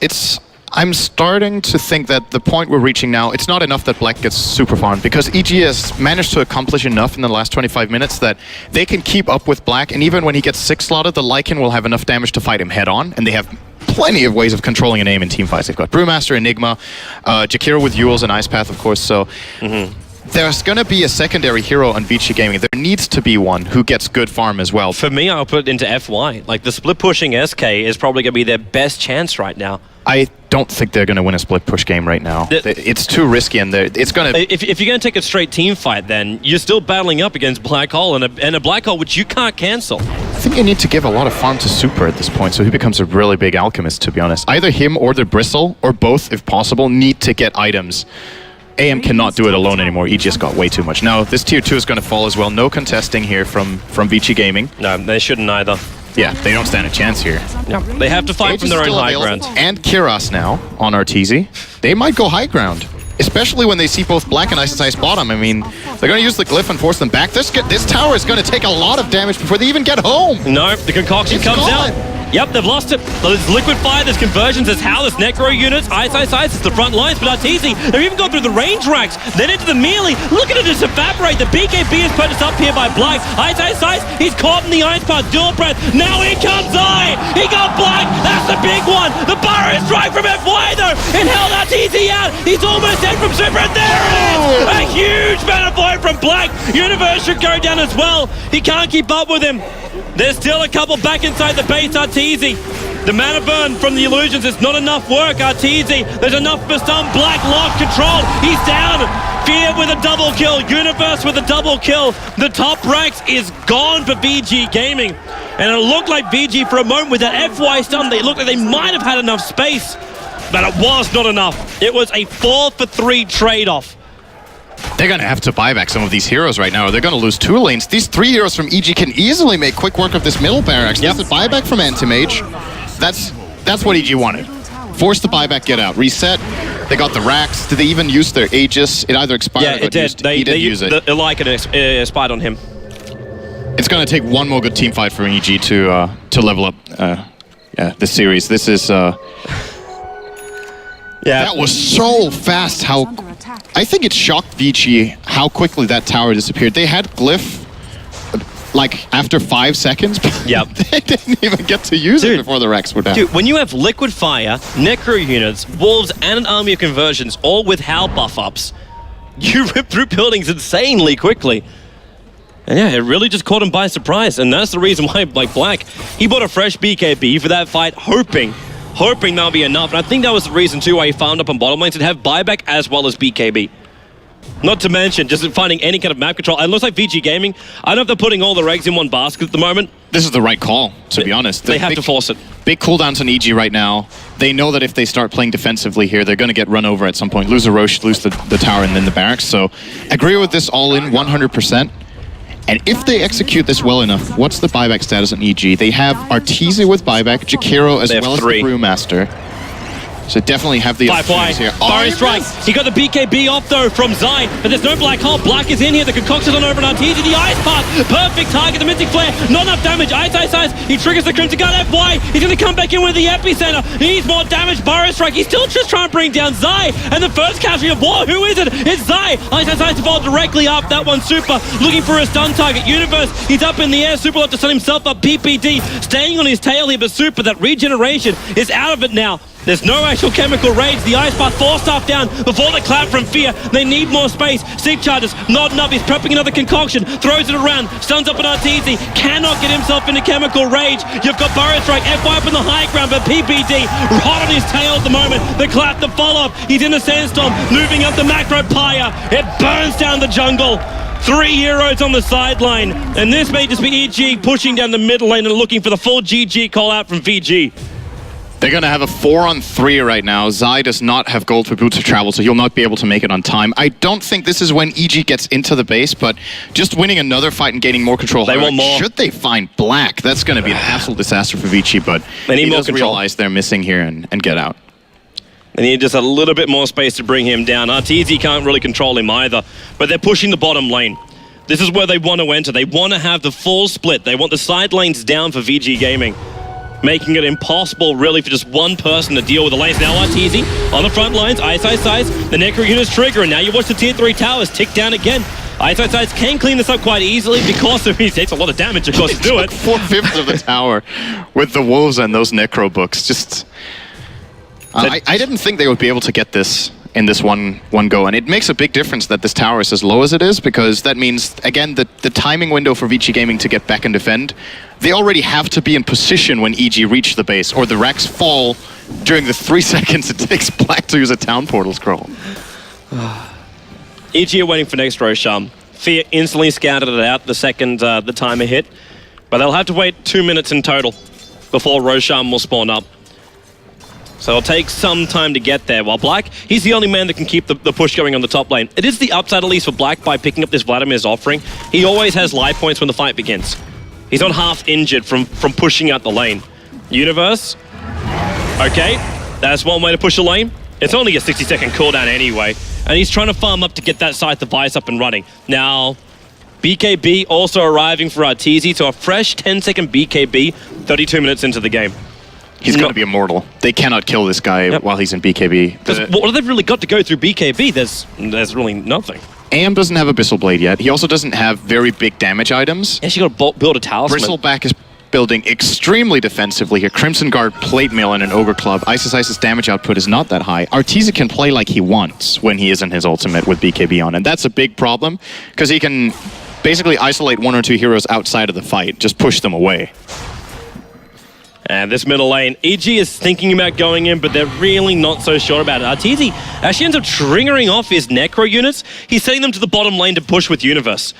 I'm starting to think that the point we're reaching now, it's not enough that Black gets super farmed, because EG has managed to accomplish enough in the last 25 minutes that they can keep up with Black, and even when he gets 6 slotted, the Lycan will have enough damage to fight him head on, and they have plenty of ways of controlling an aim in team fights. They've got Brewmaster, Enigma, Jakiro with Yules and Ice Path, of course, so there's going to be a secondary hero on ViCi Gaming. There needs to be one who gets good farm as well. For me, I'll put it into FY. Like, the split pushing SK is probably going to be their best chance right now. I don't think they're going to win a split push game right now. It's too risky, and it's going to... If you're going to take a straight team fight, then you're still battling up against Black Hole and a Black Hole which you can't cancel. I think you need to give a lot of farm to Super at this point, so he becomes a really big alchemist, to be honest. Either him or the Bristle, or both, if possible, need to get items. AM cannot do it alone anymore. He just got way too much. Now, this tier 2 is going to fall as well. No contesting here from ViCi Gaming. No, they shouldn't either. Yeah, they don't stand a chance here. No, they have to fight from their own high ground. And Kiras now on RTZ. They might go high ground, especially when they see both Black and Ice bottom. I mean, they're going to use the glyph and force them back. This tower is going to take a lot of damage before they even get home. No, the concoction comes out. Yep, they've lost it. There's Liquid Fire, there's conversions, there's Howl, there's Necro units, Ice, it's the front lines, but Arteezy, they've even gone through the range racks, then into the melee. Look at it just evaporate. The BKB is purchased up here by Black. Ice, he's caught in the Ice Path, dual breath. Now here comes I. He got Black, that's the big one. The Burrow strike from FY though. It held Arteezy out. He's almost dead from Super, and there it is. A huge mana void from Black. Universe should go down as well. He can't keep up with him. There's still a couple back inside the base. Arteezy, the mana burn from the illusions is not enough work. Arteezy, there's enough for some. Black lock control. He's down. Fear with a double kill. Universe with a double kill. The top ranks is gone for VG Gaming. And it looked like VG for a moment with that FY stun. They looked like they might have had enough space, but it was not enough. It was a 4-for-3 trade-off. They're going to have to buy back some of these heroes right now, or they're going to lose 2 lanes. These 3 heroes from EG can easily make quick work of this middle barracks. Yep. That's a buyback from Anti-Mage. That's what EG wanted. Force the buyback, get out. Reset. They got the racks. Did they even use their Aegis? It either expired or it did. Used. He did use it. The Lycan expired on him. It's going to take one more good team fight for EG to level up this series. This is... Yeah. That was so fast how... I think it shocked ViCi how quickly that tower disappeared. They had Glyph like after 5 seconds, but yep. They didn't even get to use it before the Rex were down. Dude, when you have Liquid Fire, Necro units, Wolves, and an army of conversions, all with Howl buff-ups, you rip through buildings insanely quickly. And yeah, it really just caught him by surprise, and that's the reason why, like Black, he bought a fresh BKB for that fight, hoping that'll be enough. And I think that was the reason too why he farmed up on bottom lanes to have buyback as well as BKB. Not to mention just finding any kind of map control. And it looks like VG Gaming, I don't know if they're putting all their eggs in one basket at the moment. This is the right call, to be honest. They have to force it. Big cooldowns on EG right now. They know that if they start playing defensively here, they're going to get run over at some point. Lose a Roche, lose the tower, and then the barracks. So agree with this all in 100%. And if they execute this well enough, what's the buyback status on EG? They have Arteezy with buyback, Jakiro as well as the Brewmaster. So definitely have the opportunities here. Barry strike. He got the BKB off though from Zai, but there's no Black Hole. Black is in here. The concoction's on over on Arteezy. The Ice Path. Perfect target. The Mystic Flare. Not enough damage. Ice. He triggers the Crimson Guard FY. He's going to come back in with the epicenter. He needs more damage. Barrow strike. He's still just trying to bring down Zai. And the first casualty of war. Who is it? It's Zai. Ice to fall directly up. That one Super. Looking for a stun target. Universe. He's up in the air. Super left to stun himself up. PPD staying on his tail here, but Super, that regeneration is out of it now. There's no actual chemical rage. The Ice Path 4-staff down before the clap from Fear. They need more space. Sig charges, not enough. He's prepping another concoction. Throws it around. Stuns up an Arteezy. Cannot get himself into chemical rage. You've got Burrow Strike. FY up in the high ground, but PPD hot on his tail at the moment. The clap, the follow-up. He's in the Sandstorm. Moving up the Macro Pyre. It burns down the jungle. 3 heroes on the sideline. And this may just be EG pushing down the middle lane and looking for the full GG call out from VG. They're going to have a 4-on-3 right now. Zai does not have gold for Boots of Travel, so he'll not be able to make it on time. I don't think this is when EG gets into the base, but just winning another fight and gaining more control. They want more. Should they find Black, that's going to be an absolute disaster for ViCi, but he does realize they're missing here and get out. They need just a little bit more space to bring him down. Arteezy can't really control him either, but they're pushing the bottom lane. This is where they want to enter. They want to have the full split. They want the side lanes down for VG Gaming, making it impossible, really, for just one person to deal with the lanes. Now Arteezy on the front lines, Ice. The Necro units trigger, and now you watch the tier 3 towers tick down again. Ice can clean this up quite easily because he takes a lot of damage, of course, to do it. 4/5 of the tower with the Wolves and those Necro books. Just, I didn't think they would be able to get this in this one go, and it makes a big difference that this tower is as low as it is, because that means, again, the timing window for ViCi Gaming to get back and defend, they already have to be in position when EG reach the base, or the racks fall during the 3 seconds it takes Black to use a town portal scroll. EG are waiting for next Roshan. Fear instantly scouted it out the second the timer hit, but they'll have to wait 2 minutes in total before Roshan will spawn up. So it'll take some time to get there. While Black, he's the only man that can keep the push going on the top lane. It is the upside, at least for Black, by picking up this Vladimir's offering. He always has life points when the fight begins. He's not half injured from pushing out the lane. Universe. Okay, that's one way to push a lane. It's only a 60-second cooldown anyway. And he's trying to farm up to get that side device up and running. Now, BKB also arriving for Arteezy. So a fresh 10-second BKB, 32 minutes into the game. He's going to be immortal. They cannot kill this guy while he's in BKB. Because what have they really got to go through BKB? There's really nothing. AM doesn't have Abyssal Blade yet. He also doesn't have very big damage items. Yeah, you got to build a talisman. Bristleback is building extremely defensively here. Crimson Guard, Plate Mail, and an Ogre Club. Isis's damage output is not that high. Arteezy can play like he wants when he is in his ultimate with BKB on, and that's a big problem, because he can basically isolate 1 or 2 heroes outside of the fight, just push them away. And this middle lane, EG is thinking about going in, but they're really not so sure about it. Arteezy actually ends up triggering off his Necro units. He's sending them to the bottom lane to push with Universe.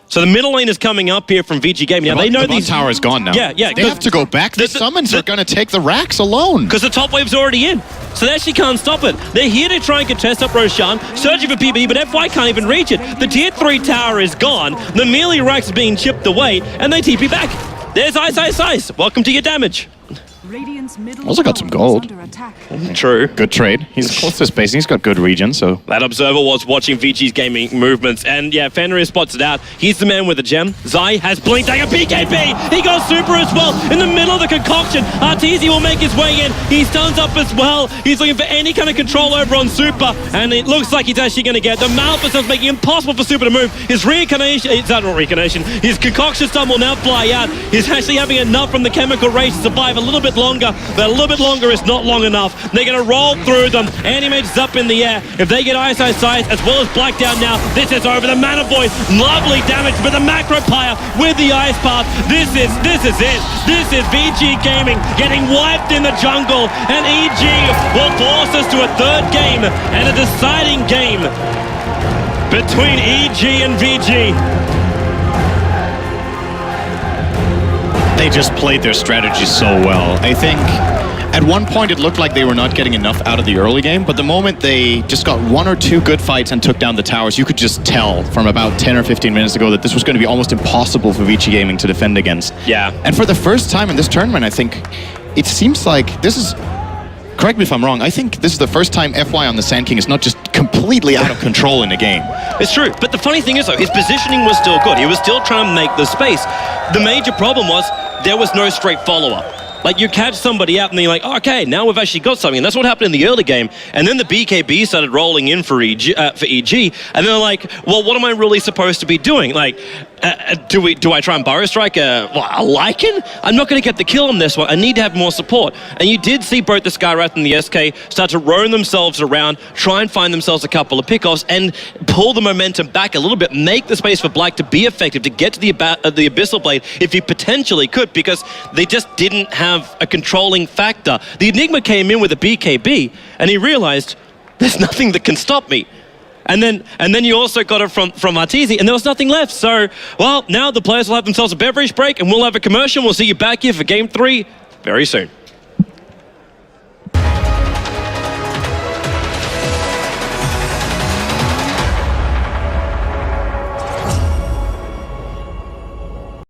So the middle lane is coming up here from ViCi Gaming. Now they know the tower is gone now. Yeah. They have to go back. The summons are going to take the racks alone. Because the top wave's already in. So they actually can't stop it. They're here to try and contest up Roshan, searching for PB, but FY can't even reach it. The tier 3 tower is gone. The melee racks are being chipped away, and they TP back. There's Ice. Welcome to your damage. Also got some gold. True. Good trade. He's close to space, and he's got good regen, so... That observer was watching ViCi's gaming movements, and yeah, Fenrir spots it out. He's the man with the gem. Zai has Blink Dagger BKB! He got super as well in the middle of the concoction. Arteezy will make his way in. He stuns up as well. He's looking for any kind of control over on Super, and it looks like he's actually going to get the Malphus is making it impossible for Super to move. His reincarnation, it's not reincarnation, his concoction stun will now fly out. He's actually having enough from the chemical race to survive a little bit longer, but a little bit longer is not long enough. They're going to roll through them. Animage's up in the air. If they get Ice as well as Black down now, this is over. The Mana Void, lovely damage, but the Macro Pyre with the Ice Path. This is it. This is ViCi Gaming getting wiped in the jungle, and EG will force us to a third game and a deciding game between EG and ViCi. They just played their strategy so well. I think at one point it looked like they were not getting enough out of the early game, but the moment they just got 1 or 2 good fights and took down the towers, you could just tell from about 10 or 15 minutes ago that this was going to be almost impossible for ViCi Gaming to defend against. Yeah. And for the first time in this tournament, I think it seems like this is... Correct me if I'm wrong, I think this is the first time FY on the Sand King is not just completely out of control in a game. It's true, but the funny thing is though, his positioning was still good. He was still trying to make the space. The major problem was there was no straight follow-up. Like, you catch somebody out and then you're like, oh, okay, now we've actually got something. And that's what happened in the early game. And then the BKB started rolling in for EG. And they're like, well, what am I really supposed to be doing? Like, do I try and Burrow Strike a Lycan? I'm not going to get the kill on this one. I need to have more support. And you did see both the Skywrath and the SK start to roam themselves around, try and find themselves a couple of pickoffs, and pull the momentum back a little bit, make the space for Black to be effective, to get to the Abyssal Blade if he potentially could, because they just didn't have a controlling factor. The Enigma came in with a BKB, and he realized there's nothing that can stop me. And then you also got it from Arteezy, and there was nothing left. So, well, now the players will have themselves a beverage break, and we'll have a commercial. We'll see you back here for Game 3 very soon.